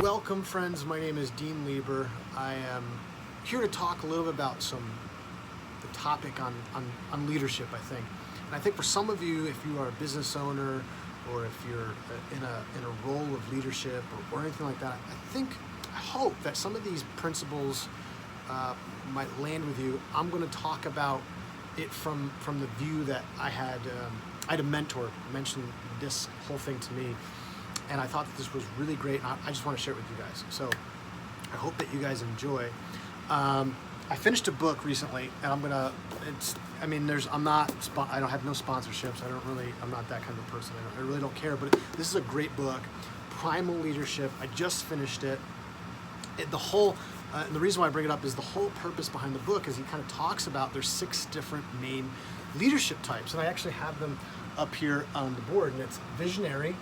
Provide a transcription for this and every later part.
Welcome, friends. My name is Dean Lieber. I am here to talk a little bit about the topic on leadership, I think. And I think for some of you, if you are a business owner or if you're in a role of leadership or anything like that, I hope that some of these principles might land with you. I'm going to talk about it from the view that I had a mentor mention this whole thing to me, and I thought that this was really great, and I just want to share it with you guys. So I hope that you guys enjoy. I finished a book recently, and I don't have no sponsorships. I'm not that kind of a person. I really don't care, but this is a great book, Primal Leadership. I just finished it. And the reason why I bring it up is the whole purpose behind the book is he kind of talks about there's 6 different main leadership types, and I actually have them up here on the board, and it's visionary,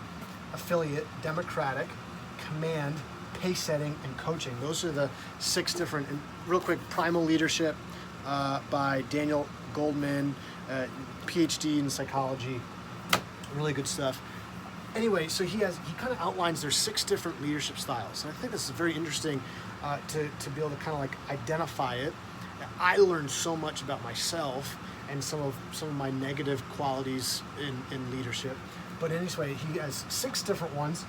affiliate, democratic, command, pace setting, and coaching. Those are the 6 different. And real quick, Primal Leadership by Daniel Goleman, PhD in psychology, really good stuff. Anyway, so he kind of outlines there's 6 different leadership styles, and I think this is very interesting to be able to kind of like identify it. I learned so much about myself and some of my negative qualities in leadership. But anyway, he has 6 different ones,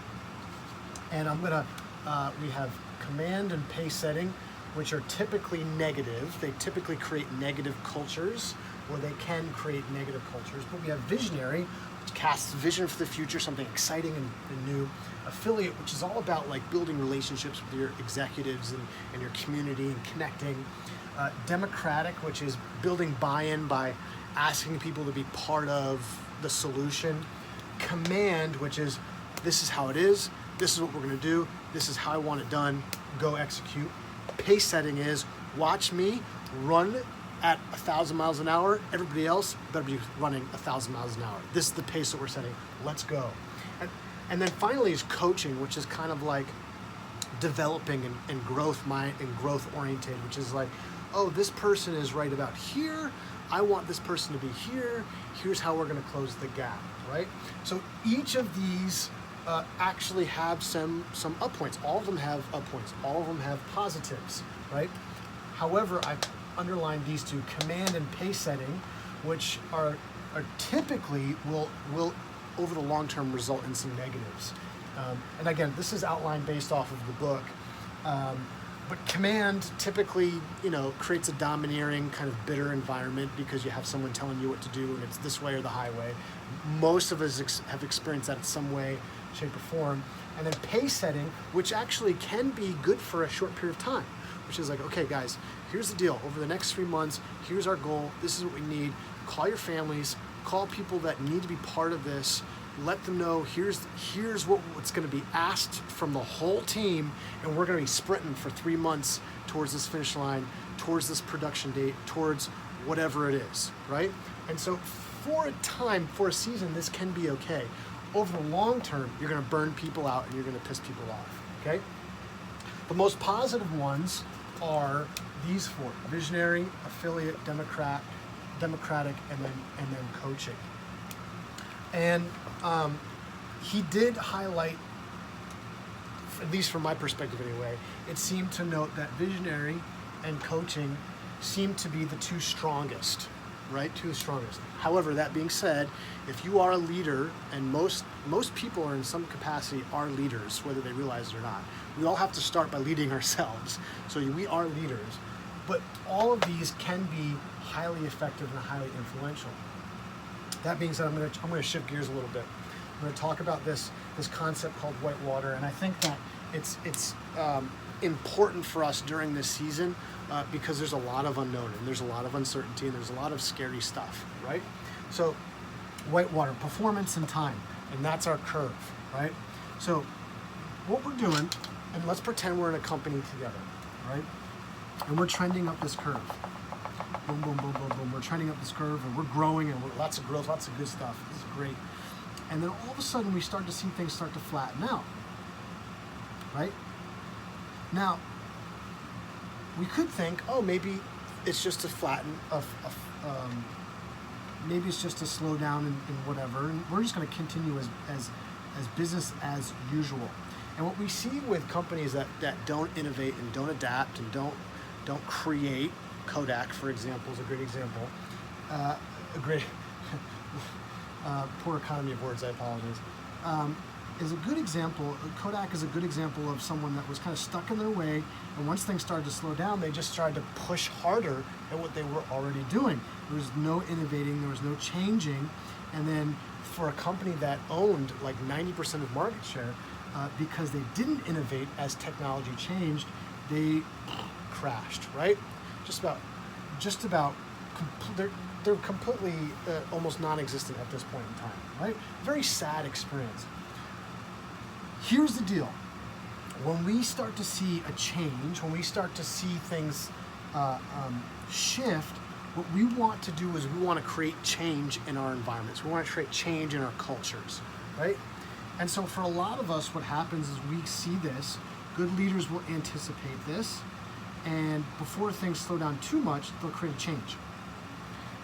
and we have command and pace setting, which are typically negative. They typically create negative cultures, or they can create negative cultures. But we have visionary, which casts vision for the future, something exciting and new. Affiliate, which is all about like building relationships with your executives and your community and connecting. Democratic, which is building buy-in by asking people to be part of the solution. Command, which is this is how it is, this is what we're going to do, this is how I want it done, go execute. Pace setting is watch me run at 1,000 miles an hour, everybody else better be running 1,000 miles an hour. This is the pace that we're setting, let's go. And then finally is coaching, which is kind of like developing and growth oriented, which is like, oh, this person is right about here, I want this person to be here, here's how we're going to close the gap, right? So each of these actually have some up points. All of them have up points. All of them have positives, right? However, I've underlined these 2, command and pace setting, which are typically will over the long term result in some negatives. And again, this is outlined based off of the book. But command typically, creates a domineering kind of bitter environment because you have someone telling you what to do and it's this way or the highway. Most of us have experienced that in some way, shape, or form. And then pace setting, which actually can be good for a short period of time, which is like, okay, guys, here's the deal. Over the next 3 months, here's our goal. This is what we need. Call your families. Call people that need to be part of this. Let them know here's what's going to be asked from the whole team, and we're going to be sprinting for 3 months towards this finish line, towards this production date, towards whatever it is, right? And so for a season, this can be okay. Over the long term, you're going to burn people out and you're going to piss people off, okay? The most positive ones are these 4: visionary, affiliate, democratic, and then coaching. And he did highlight, at least from my perspective anyway, it seemed to note that visionary and coaching seem to be the 2 strongest, right? 2 strongest. However, that being said, if you are a leader, and most people are in some capacity are leaders, whether they realize it or not. We all have to start by leading ourselves. So we are leaders. But all of these can be highly effective and highly influential. That being said, I'm going to shift gears a little bit. I'm going to talk about this concept called whitewater, and I think that it's important for us during this season because there's a lot of unknown and there's a lot of uncertainty and there's a lot of scary stuff, right? So whitewater, performance and time, and that's our curve, right? So what we're doing, and let's pretend we're in a company together, right? And we're trending up this curve. Boom, boom, boom, boom, boom. We're trending up this curve and we're growing and lots of growth, lots of good stuff. This is great. And then all of a sudden we start to see things start to flatten out, right? Now, we could think, oh, maybe it's just a maybe it's just a slowdown in whatever, and we're just going to continue as business as usual. And what we see with companies that don't innovate and don't adapt and don't create, Kodak, for example, is a great example. Poor economy of words, I apologize. Is a good example. Kodak is a good example of someone that was kind of stuck in their way, and once things started to slow down, they just started to push harder at what they were already doing. There was no innovating, there was no changing, and then for a company that owned like 90% of market share, because they didn't innovate as technology changed, they crashed, right? They're completely almost non-existent at this point in time, right? Very sad experience. Here's the deal. When we start to see a change, when we start to see things shift, what we want to do is we want to create change in our environments. We want to create change in our cultures, right? And so for a lot of us, what happens is we see this, good leaders will anticipate this, and before things slow down too much, they'll create a change.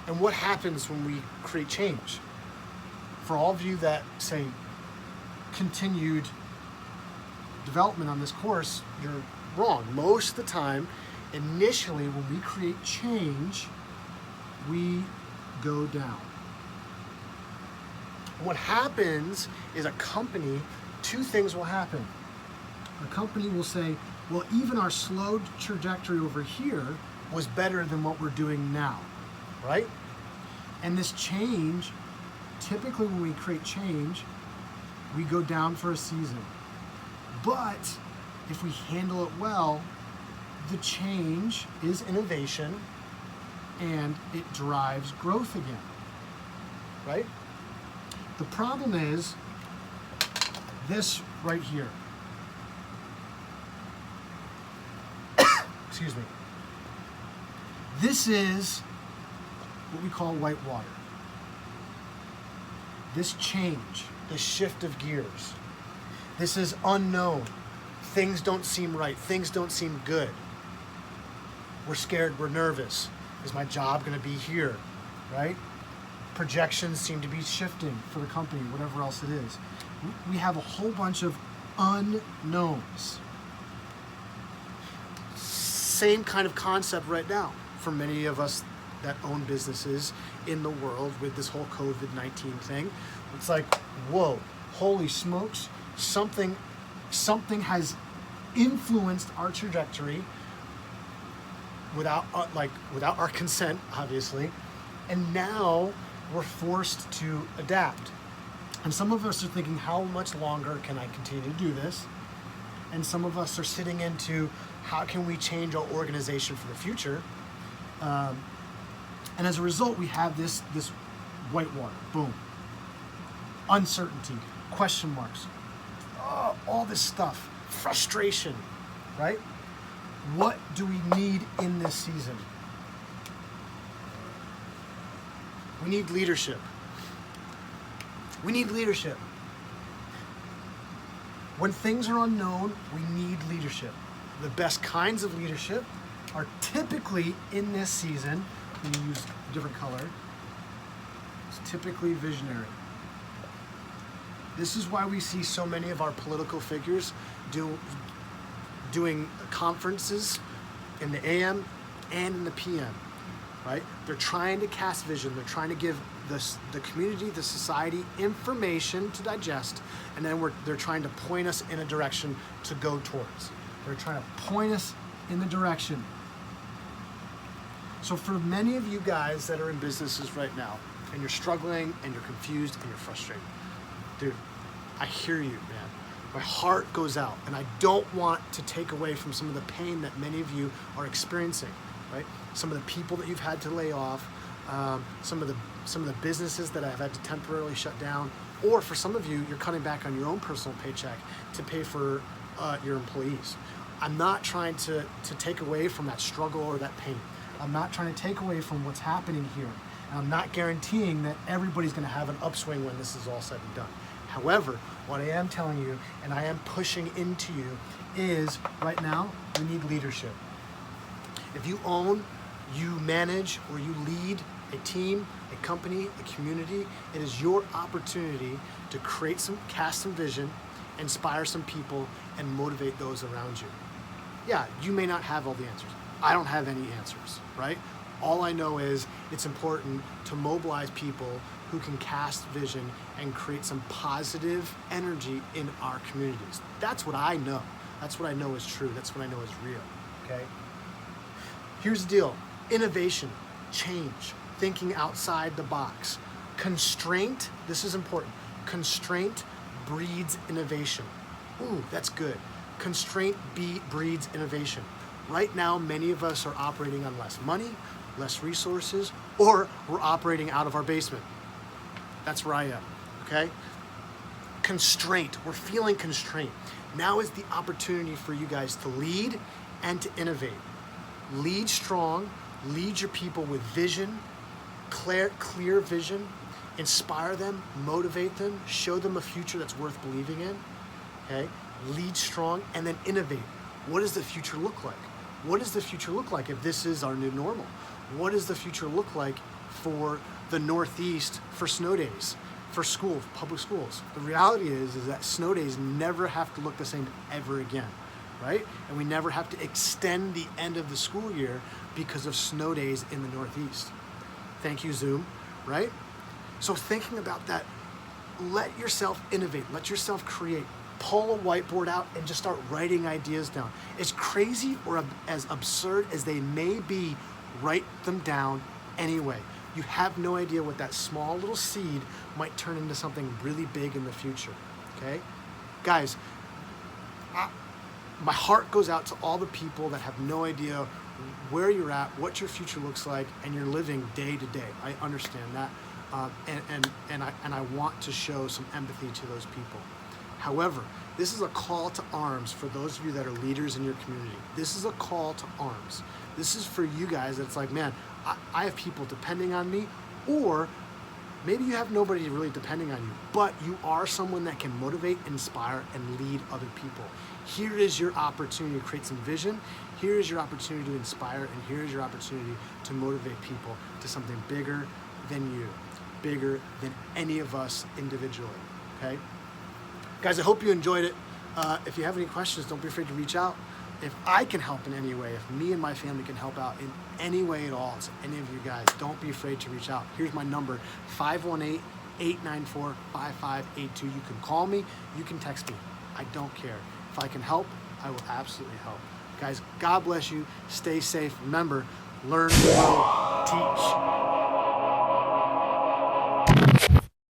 And what happens when we create change? For all of you that say continued development on this course, you're wrong. Most of the time, initially, when we create change, we go down. What happens is a company, two things will happen. A company will say, well, even our slow trajectory over here was better than what we're doing now, right? And this change, typically when we create change, we go down for a season. But if we handle it well, the change is innovation and it drives growth again, right? The problem is this right here. Excuse me. This is what we call white water. This change, this shift of gears. This is unknown. Things don't seem right. Things don't seem good. We're scared. We're nervous. Is my job going to be here, right? Projections seem to be shifting for the company, whatever else it is. We have a whole bunch of unknowns. Same kind of concept right now for many of us that own businesses in the world with this whole COVID-19 thing. It's like, whoa, holy smokes. Something has influenced our trajectory without our consent, obviously, and now we're forced to adapt. And some of us are thinking, how much longer can I continue to do this? And some of us are sitting into, how can we change our organization for the future? And as a result, we have this white water, boom. Uncertainty, question marks, all this stuff, frustration, right? What do we need in this season? We need leadership. We need leadership. When things are unknown, we need leadership. The best kinds of leadership are typically in this season, we use a different color, it's typically visionary. This is why we see so many of our political figures doing conferences in the AM and in the PM, right? They're trying to cast vision. They're trying to give the community, the society, information to digest, and then they're trying to point us in a direction to go towards. They're trying to point us in the direction. So for many of you guys that are in businesses right now, and you're struggling, and you're confused, and you're frustrated, dude, I hear you, man. My heart goes out, and I don't want to take away from some of the pain that many of you are experiencing, right? Some of the people that you've had to lay off, some of the businesses that have had to temporarily shut down, or for some of you, you're cutting back on your own personal paycheck to pay for your employees. I'm not trying to take away from that struggle or that pain. I'm not trying to take away from what's happening here. And I'm not guaranteeing that everybody's going to have an upswing when this is all said and done. However, what I am telling you, and I am pushing into you, is right now, we need leadership. If you own, you manage, or you lead a team, a company, a community. It is your opportunity to cast some vision, inspire some people, and motivate those around you. Yeah, you may not have all the answers. I don't have any answers, right? All I know is it's important to mobilize people who can cast vision and create some positive energy in our communities. That's what I know. That's what I know is true. That's what I know is real, okay? Here's the deal. Innovation, change, thinking outside the box. Constraint, this is important. Constraint breeds innovation. Ooh, that's good. Constraint breeds innovation. Right now, many of us are operating on less money, less resources, or we're operating out of our basement. That's where I am, okay? Constraint, we're feeling constraint. Now is the opportunity for you guys to lead and to innovate. Lead strong, lead your people with vision, clear vision, inspire them, motivate them, show them a future that's worth believing in, okay? Lead strong, and then innovate. What does the future look like? What does the future look like if this is our new normal? What does the future look like for the Northeast for snow days, for school, public schools? The reality is that snow days never have to look the same ever again, right? And we never have to extend the end of the school year because of snow days in the Northeast. Thank you, Zoom, right? So thinking about that, let yourself innovate, let yourself create. Pull a whiteboard out and just start writing ideas down. As crazy or as absurd as they may be, write them down anyway. You have no idea what that small little seed might turn into something really big in the future, okay? Guys, my heart goes out to all the people that have no idea where you're at, what your future looks like, and you're living day to day. I understand that, and I want to show some empathy to those people. However, this is a call to arms for those of you that are leaders in your community. This is a call to arms. This is for you guys that's like, man, I have people depending on me, or maybe you have nobody really depending on you, but you are someone that can motivate, inspire, and lead other people. Here is your opportunity to create some vision. Here is your opportunity to inspire, and here is your opportunity to motivate people to something bigger than you, bigger than any of us individually, okay? Guys, I hope you enjoyed it. If you have any questions, don't be afraid to reach out. If I can help in any way, if me and my family can help out in any way at all to any of you guys, don't be afraid to reach out. Here's my number, 518-894-5582. You can call me, you can text me. I don't care. If I can help, I will absolutely help. Guys, God bless you. Stay safe. Remember, learn, grow, teach.